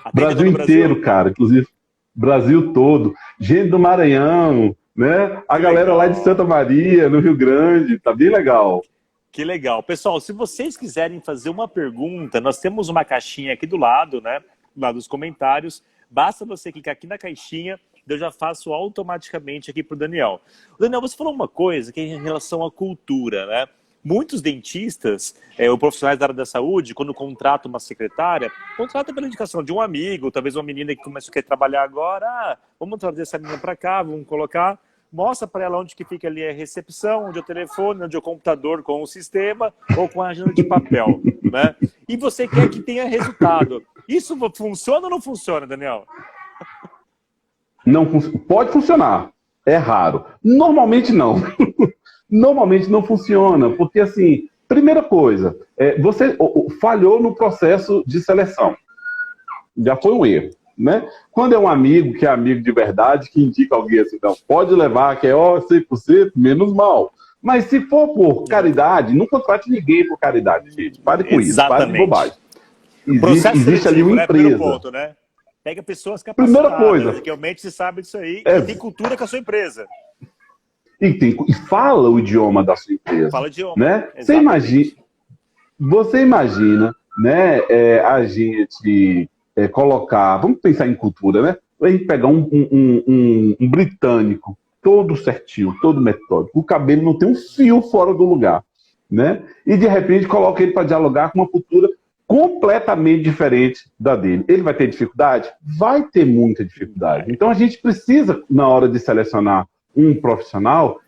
Atende Brasil inteiro, cara, inclusive Brasil todo. Gente do Maranhão, né? A galera lá de Santa Maria, no Rio Grande, tá bem legal. Que legal. Pessoal, se vocês quiserem fazer uma pergunta, nós temos uma caixinha aqui do lado, né? Lá dos comentários. Basta você clicar aqui na caixinha, eu já faço automaticamente aqui para o Daniel. Daniel, você falou uma coisa que é em relação à cultura, né? Muitos dentistas, ou profissionais da área da saúde, quando contratam uma secretária, contratam pela indicação de um amigo, talvez uma menina que começa a querer trabalhar agora, vamos trazer essa menina para cá, vamos colocar, mostra para ela onde que fica ali a recepção, onde é o telefone, onde é o computador com o sistema ou com a agenda de papel, né? E você quer que tenha resultado. Isso funciona ou não funciona, Daniel? Não pode funcionar, é raro. Normalmente não. Normalmente não funciona, porque assim, primeira coisa, você falhou no processo de seleção. Já foi um erro, né? Quando é um amigo, que é amigo de verdade, que indica alguém assim, não, pode levar, que é 100%, menos mal. Mas se for por caridade, não contrate ninguém por caridade, gente. Pare com isso, pare de bobagem. Existe ali uma empresa. Primeiro ponto, né? Pega pessoas capacitadas. Primeira coisa. Realmente você sabe disso aí e tem cultura com a sua empresa. E fala o idioma da sua empresa. Fala o idioma. Né? Você imagina, né, a gente colocar, vamos pensar em cultura, né? A gente pegar um britânico, todo certinho, todo metódico, o cabelo não tem um fio fora do lugar, né? E de repente coloca ele para dialogar com uma cultura completamente diferente da dele. Ele vai ter dificuldade? Vai ter muita dificuldade. Então a gente precisa, na hora de selecionar um profissional,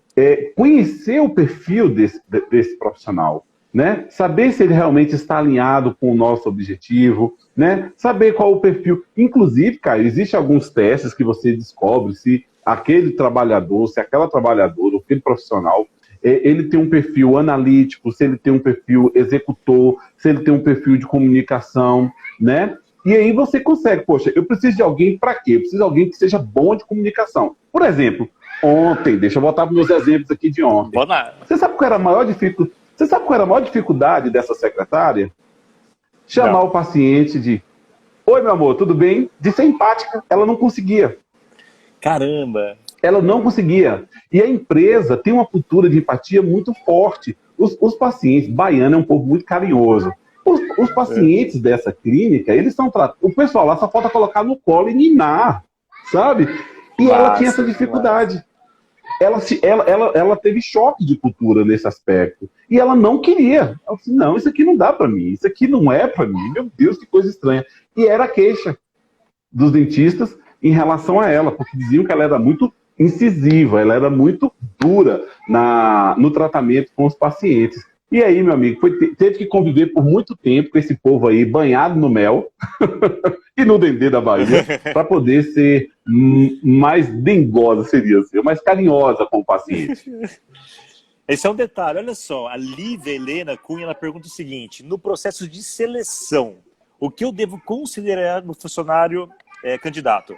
conhecer o perfil desse profissional, né? Saber se ele realmente está alinhado com o nosso objetivo, né? Saber qual o perfil. Inclusive, cara, existem alguns testes que você descobre se aquele trabalhador, se aquela trabalhadora, aquele profissional, ele tem um perfil analítico, se ele tem um perfil executor, se ele tem um perfil de comunicação, né? E aí você consegue, poxa, eu preciso de alguém para quê? Eu preciso de alguém que seja bom de comunicação. Por exemplo, ontem, deixa eu botar para meus exemplos aqui de ontem. Você sabe qual era a maior dificuldade? Você sabe qual era a maior dificuldade dessa secretária? Chamar o paciente de oi, meu amor, tudo bem? De ser empática, ela não conseguia. Caramba! Ela não conseguia. E a empresa tem uma cultura de empatia muito forte. Os pacientes, baiano é um povo muito carinhoso. Os pacientes dessa clínica, eles são tratados. O pessoal lá só falta colocar no colo e ninar, sabe? E ela tinha essa dificuldade. Ela teve choque de cultura nesse aspecto. E ela não queria. Ela disse, não, isso aqui não dá para mim. Isso aqui não é para mim. Meu Deus, que coisa estranha. E era a queixa dos dentistas em relação a ela, porque diziam que ela era muito incisiva, ela era muito dura no tratamento com os pacientes. E aí, meu amigo, teve que conviver por muito tempo com esse povo aí, banhado no mel e no dendê da Bahia, para poder ser mais dengosa, seria assim, mais carinhosa com o paciente. Esse é um detalhe, olha só, a Lívia Helena Cunha, ela pergunta o seguinte, no processo de seleção, o que eu devo considerar no funcionário candidato?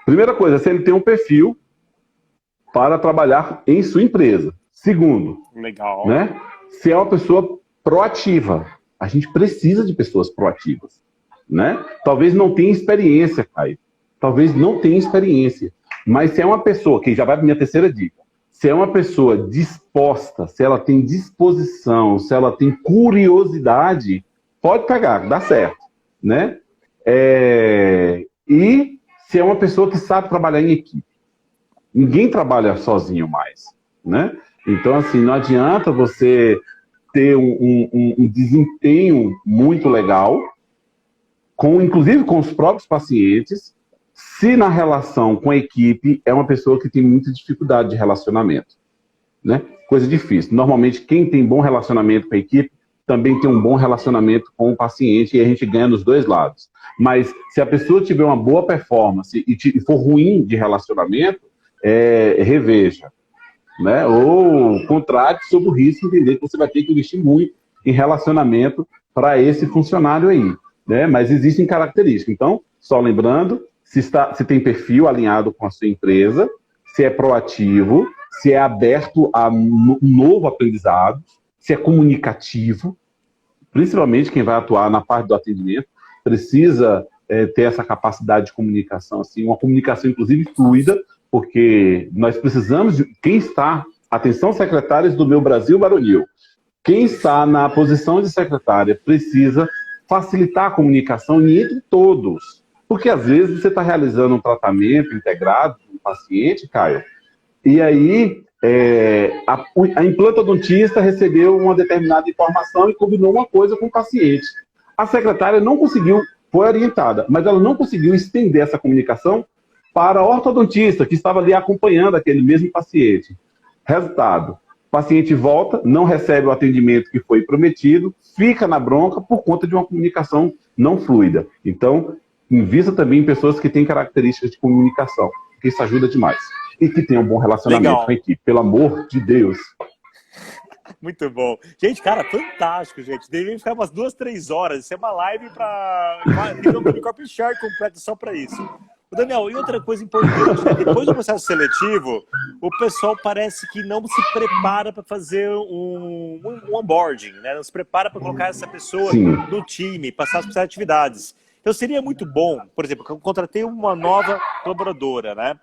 Primeira coisa, se ele tem um perfil para trabalhar em sua empresa. Segundo, legal, né? Se é uma pessoa proativa. A gente precisa de pessoas proativas, né? Talvez não tenha experiência, Caio. Talvez não tenha experiência. Mas se é uma pessoa, que já vai para a minha terceira dica, se é uma pessoa disposta, se ela tem disposição, se ela tem curiosidade, pode pegar, dá certo, né? E se é uma pessoa que sabe trabalhar em equipe. Ninguém trabalha sozinho mais, né? Então, assim, não adianta você ter um desempenho muito legal, inclusive com os próprios pacientes, se na relação com a equipe é uma pessoa que tem muita dificuldade de relacionamento, né? Coisa difícil. Normalmente, quem tem bom relacionamento com a equipe também tem um bom relacionamento com o paciente e a gente ganha nos dois lados. Mas se a pessoa tiver uma boa performance e for ruim de relacionamento, reveja, né? Ou contrate sob o risco de entender que você vai ter que investir muito em relacionamento para esse funcionário aí, né? Mas existem características. Então, só lembrando, se tem perfil alinhado com a sua empresa, se é proativo, se é aberto a um novo aprendizado, se é comunicativo, principalmente quem vai atuar na parte do atendimento, precisa ter essa capacidade de comunicação, assim, uma comunicação, inclusive, fluida, porque nós precisamos de quem está, atenção secretários do meu Brasil Baronil, quem está na posição de secretária precisa facilitar a comunicação entre todos, porque às vezes você está realizando um tratamento integrado com o paciente, Caio, e aí a implantodontista recebeu uma determinada informação e combinou uma coisa com o paciente. A secretária não conseguiu, foi orientada, mas ela não conseguiu estender essa comunicação para a ortodontista, que estava ali acompanhando aquele mesmo paciente. Resultado, o paciente volta, não recebe o atendimento que foi prometido, fica na bronca por conta de uma comunicação não fluida. Então, invista também em pessoas que têm características de comunicação, porque isso ajuda demais. E que tenham um bom relacionamento Legal. com a equipe, pelo amor de Deus. Muito bom. Gente, cara, fantástico, gente. Devia ficar umas 2, 3 horas. Isso é uma live para um corpo share completo só para isso. O Daniel, e outra coisa importante, né? Depois do processo seletivo, o pessoal parece que não se prepara para fazer um onboarding, né? Não se prepara para colocar essa pessoa Sim. no time, passar as atividades. Então seria muito bom, por exemplo, eu contratei uma nova colaboradora, né?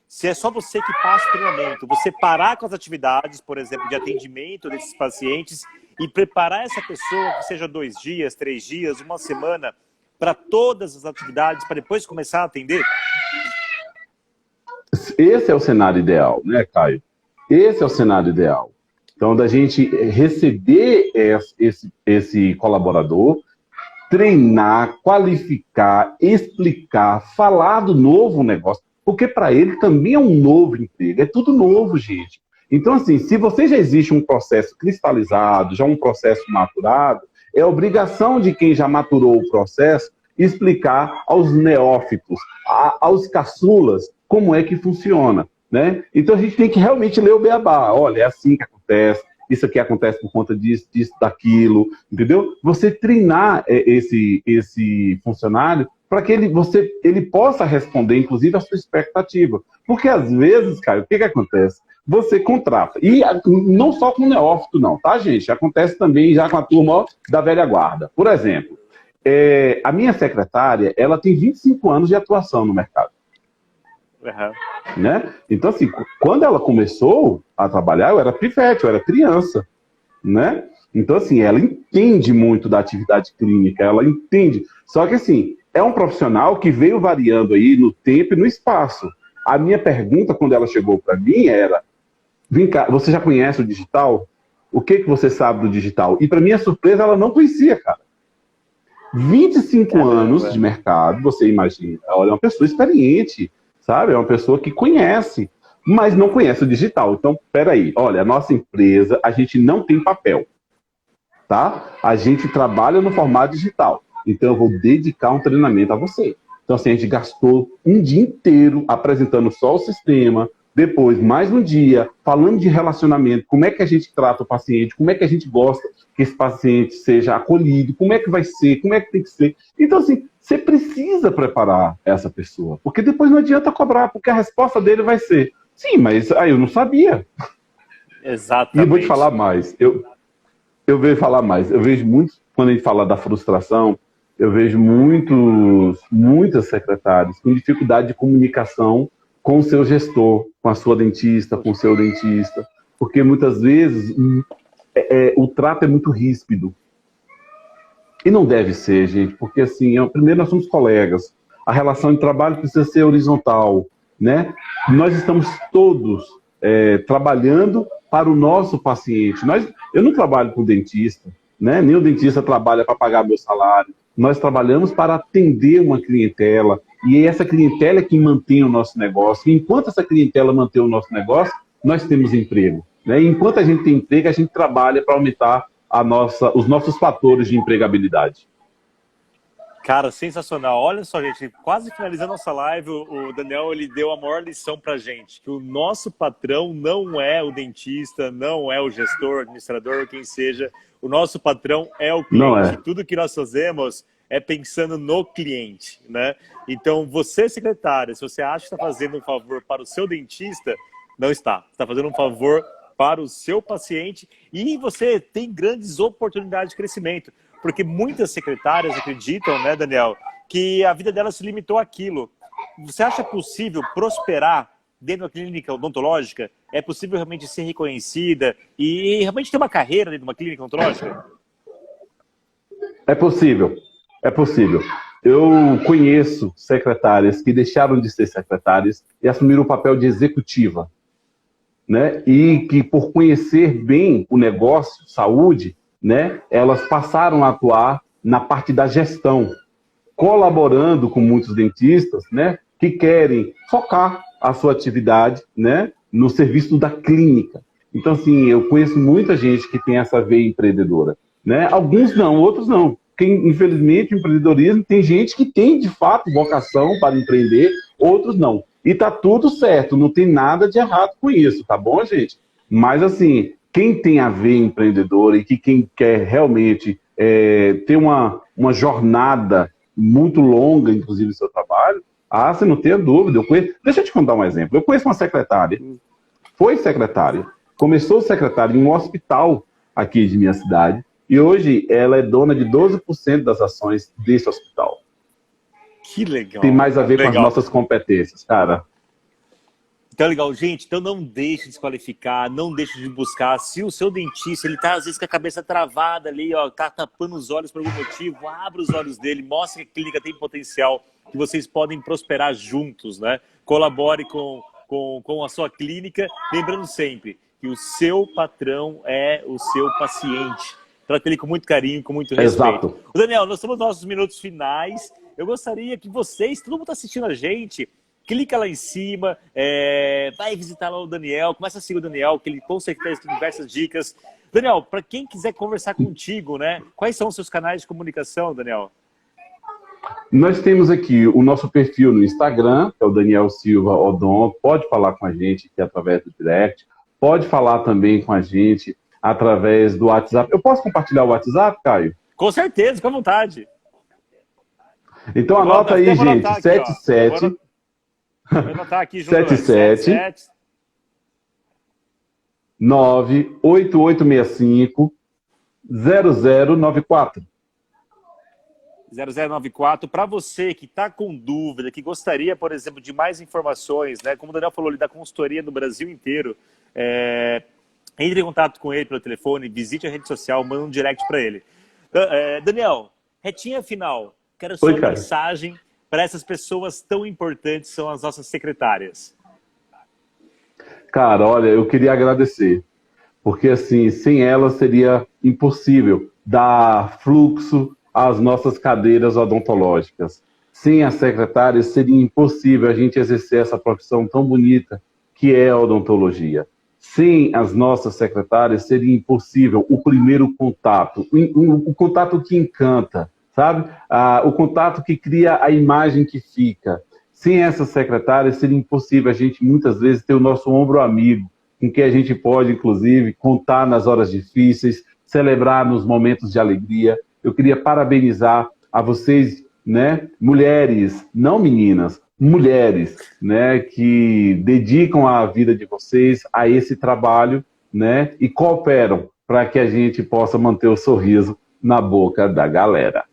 Se é só você que passa o treinamento, você parar com as atividades, por exemplo, de atendimento desses pacientes e preparar essa pessoa que seja 2 dias, 3 dias, uma semana, para todas as atividades, para depois começar a atender? Esse é o cenário ideal, né, Caio? Esse é o cenário ideal. Então, da gente receber esse colaborador, treinar, qualificar, explicar, falar do novo negócio, porque para ele também é um novo emprego, é tudo novo, gente. Então, assim, se você já existe um processo cristalizado, já um processo maturado, é obrigação de quem já maturou o processo explicar aos neófitos, aos caçulas, como é que funciona, né? Então, a gente tem que realmente ler o beabá. Olha, é assim que acontece, isso aqui acontece por conta disso, daquilo, entendeu? Você treinar esse funcionário para que ele possa responder, inclusive, a sua expectativa. Porque, às vezes, cara, o que acontece? Você contrata, e não só com o neófito, não, tá, gente? Acontece também já com a turma da velha guarda. Por exemplo, a minha secretária, ela tem 25 anos de atuação no mercado. Uhum. Né? Então, assim, quando ela começou a trabalhar, eu era pivete, eu era criança, né? Então, assim, ela entende muito da atividade clínica, ela entende. Só que, assim, é um profissional que veio variando aí no tempo e no espaço. A minha pergunta, quando ela chegou para mim, era: vem cá, você já conhece o digital? O que você sabe do digital? E, para minha surpresa, ela não conhecia, cara. 25 anos de mercado, você imagina. Ela é uma pessoa experiente, sabe? É uma pessoa que conhece, mas não conhece o digital. Então, peraí, olha, a nossa empresa, a gente não tem papel, tá? A gente trabalha no formato digital. Então, eu vou dedicar um treinamento a você. Então, assim, a gente gastou um dia inteiro apresentando só o sistema, depois, mais um dia, falando de relacionamento, como é que a gente trata o paciente, como é que a gente gosta que esse paciente seja acolhido, como é que vai ser, como é que tem que ser. Então, assim, você precisa preparar essa pessoa, porque depois não adianta cobrar, porque a resposta dele vai ser: sim, mas eu não sabia. Exatamente. E eu vou te falar mais. Eu vejo muito, quando a gente fala da frustração, eu vejo muitas secretárias com dificuldade de comunicação com o seu gestor, com a sua dentista, com o seu dentista, porque muitas vezes o trato é muito ríspido. E não deve ser, gente, porque assim, primeiro nós somos colegas, a relação de trabalho precisa ser horizontal, né? Nós estamos todos trabalhando para o nosso paciente. Eu não trabalho com dentista, né? Nem o dentista trabalha para pagar meu salário. Nós trabalhamos para atender uma clientela, e é essa clientela é que mantém o nosso negócio. E enquanto essa clientela mantém o nosso negócio, nós temos emprego, né? E enquanto a gente tem emprego, a gente trabalha para aumentar os nossos fatores de empregabilidade. Cara, sensacional. Olha só, gente, quase finalizando nossa live, o Daniel, ele deu a maior lição pra gente, que o nosso patrão não é o dentista, não é o gestor, administrador, quem seja. O nosso patrão é o Não cliente. é. Tudo que nós fazemos é pensando no cliente, né? Então, você, secretária, se você acha que está fazendo um favor para o seu dentista, não está. Você está fazendo um favor para o seu paciente e você tem grandes oportunidades de crescimento. Porque muitas secretárias acreditam, né, Daniel, que a vida delas se limitou àquilo. Você acha possível prosperar dentro da clínica odontológica? É possível realmente ser reconhecida e realmente ter uma carreira dentro de uma clínica odontológica? É possível, é possível. Eu conheço secretárias que deixaram de ser secretárias e assumiram o papel de executiva, né? E que por conhecer bem o negócio, saúde, né, elas passaram a atuar na parte da gestão, colaborando com muitos dentistas, né, que querem focar a sua atividade, né, no serviço da clínica. Então, assim, eu conheço muita gente que tem essa veia empreendedora, né? Alguns não, outros não. Porque, infelizmente, o empreendedorismo tem gente que tem, de fato, vocação para empreender, outros não. E tá tudo certo, não tem nada de errado com isso, tá bom, gente? Mas, assim, quem tem a veia empreendedora e que quem quer realmente ter uma jornada muito longa, inclusive, no seu trabalho, você não tenha dúvida. Deixa eu te contar um exemplo. Eu conheço uma secretária, foi secretária, começou secretária em um hospital aqui de minha cidade, e hoje ela é dona de 12% das ações desse hospital. Que legal. Tem mais a ver com as Legal. nossas competências, cara. Então, legal, gente. Então, não deixe de se qualificar, não deixe de buscar. Se o seu dentista, ele tá, às vezes, com a cabeça travada ali, ó, tá tapando os olhos por algum motivo, abra os olhos dele, mostre que a clínica tem potencial, que vocês podem prosperar juntos, né? Colabore com a sua clínica, lembrando sempre que o seu patrão é o seu paciente. Trate ele com muito carinho, com muito respeito. Exato. Daniel, nós estamos nos nossos minutos finais. Eu gostaria que vocês, todo mundo está assistindo a gente, clica lá em cima, vai visitar lá o Daniel, começa a seguir o Daniel, que ele com certeza tem diversas dicas. Daniel, para quem quiser conversar contigo, né? Quais são os seus canais de comunicação, Daniel? Nós temos aqui o nosso perfil no Instagram, que é o Daniel Silva Odonto. Pode falar com a gente aqui através do direct. Pode falar também com a gente através do WhatsApp. Eu posso compartilhar o WhatsApp, Caio? Com certeza, fica à vontade. Então anota aí, gente, 77... Vou anotar aqui junto. 77 98865 0094. 0094. Para você que está com dúvida, que gostaria, por exemplo, de mais informações, né? Como o Daniel falou, ele dá consultoria no Brasil inteiro. Entre em contato com ele pelo telefone, visite a rede social, manda um direct para ele. Daniel, retinha final. Quero sua mensagem para essas pessoas tão importantes que são as nossas secretárias. Cara, olha, eu queria agradecer, porque assim, sem elas seria impossível dar fluxo às nossas cadeiras odontológicas. Sem as secretárias seria impossível a gente exercer essa profissão tão bonita que é a odontologia. Sem as nossas secretárias seria impossível o primeiro contato, o contato que encanta, sabe? O contato que cria a imagem que fica. Sem essas secretárias seria impossível a gente muitas vezes ter o nosso ombro amigo, com que a gente pode, inclusive, contar nas horas difíceis, celebrar nos momentos de alegria. Eu queria parabenizar a vocês, né, mulheres, não meninas, mulheres, né, que dedicam a vida de vocês a esse trabalho, né, e cooperam para que a gente possa manter o sorriso na boca da galera.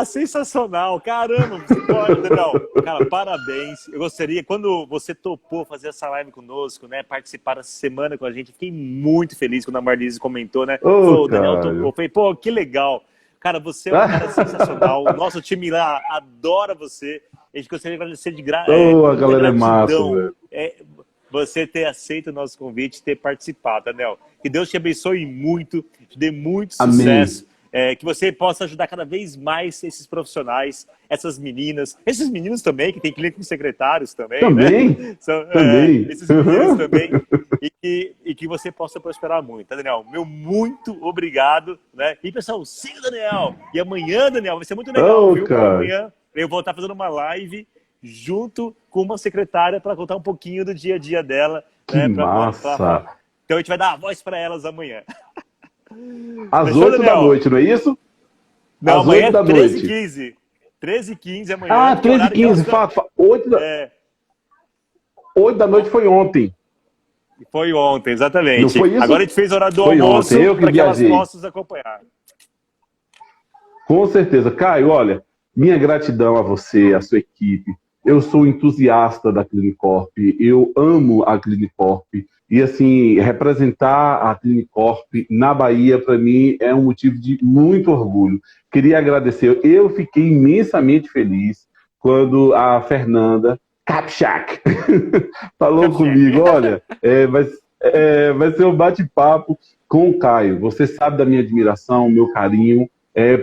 Sensacional! Caramba, você pode, Daniel. Cara, parabéns. Eu gostaria, quando você topou fazer essa live conosco, né, participar essa semana com a gente, fiquei muito feliz quando a Marlise comentou, né? O Daniel topou. Falei, pô, que legal. Cara, você é um cara sensacional. O nosso time lá adora você. A gente gostaria de agradecer de a galera é massa, velho. Você ter aceito o nosso convite e ter participado, Daniel. Que Deus te abençoe muito, te dê muito sucesso. Amém. Que você possa ajudar cada vez mais esses profissionais, essas meninas, esses meninos também, que tem clínicos secretários também. Também, né? também. Esses meninos também. E que você possa prosperar muito, tá, Daniel? Meu muito obrigado, né? E, pessoal, siga o Daniel. E amanhã, Daniel, vai ser muito legal, viu? Cara. Amanhã eu vou estar fazendo uma live junto com uma secretária para contar um pouquinho do dia a dia dela. Que massa! Então a gente vai dar a voz para elas amanhã. Às Fechou, 8 da Daniel? noite, não é isso? Não, Às amanhã 8 é da 13 noite. h 15 13h15 amanhã. Ah, que é o 13 horário h 15, que fato. 8 da, é, 8 da noite foi ontem. foi ontem, Não exatamente. foi Agora a isso? gente fez a hora do Foi ontem, almoço eu que para que elas viajei. possam nos acompanhar. Com certeza. Caio, olha, minha gratidão a você, a sua equipe. Eu sou entusiasta da Clinicorp, eu amo a Clinicorp. E, assim, representar a Clinicorp na Bahia, para mim, é um motivo de muito orgulho. Queria agradecer. Eu fiquei imensamente feliz quando a Fernanda Kapchak falou comigo, olha, vai ser um bate-papo com o Caio. Você sabe da minha admiração, meu carinho.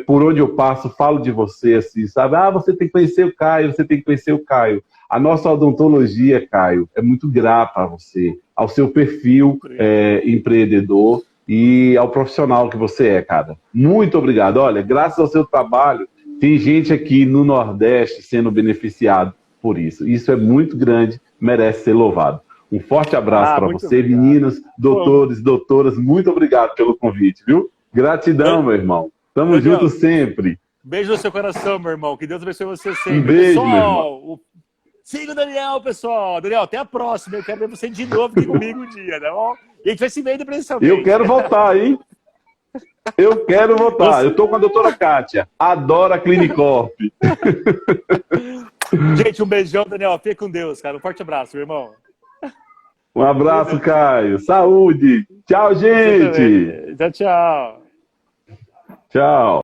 Por onde eu passo, falo de você, assim, sabe? Ah, você tem que conhecer o Caio, você tem que conhecer o Caio. A nossa odontologia, Caio, é muito grata a você, ao seu perfil empreendedor e ao profissional que você é, cara. Muito obrigado. Olha, graças ao seu trabalho, tem gente aqui no Nordeste sendo beneficiado por isso. Isso é muito grande, merece ser louvado. Um forte abraço para Muito você, obrigado. meninas, doutores, doutoras, muito obrigado pelo convite, viu? Gratidão, meu irmão. Tamo Daniel, junto sempre. beijo no seu coração, meu irmão. Que Deus abençoe você sempre. Um beijo, meu irmão. Pessoal, siga o Daniel, pessoal. Daniel, até a próxima. Eu quero ver você de novo aqui comigo um dia, tá bom? E a gente vai se ver presencialmente. Eu quero voltar, hein? Eu quero voltar. Eu tô com a doutora Kátia. Adoro a Clinicorp. Gente, um beijão, Daniel. Fica com Deus, cara. Um forte abraço, meu irmão. Um abraço, Caio. Saúde. Tchau, gente. Tchau, tchau. Tchau.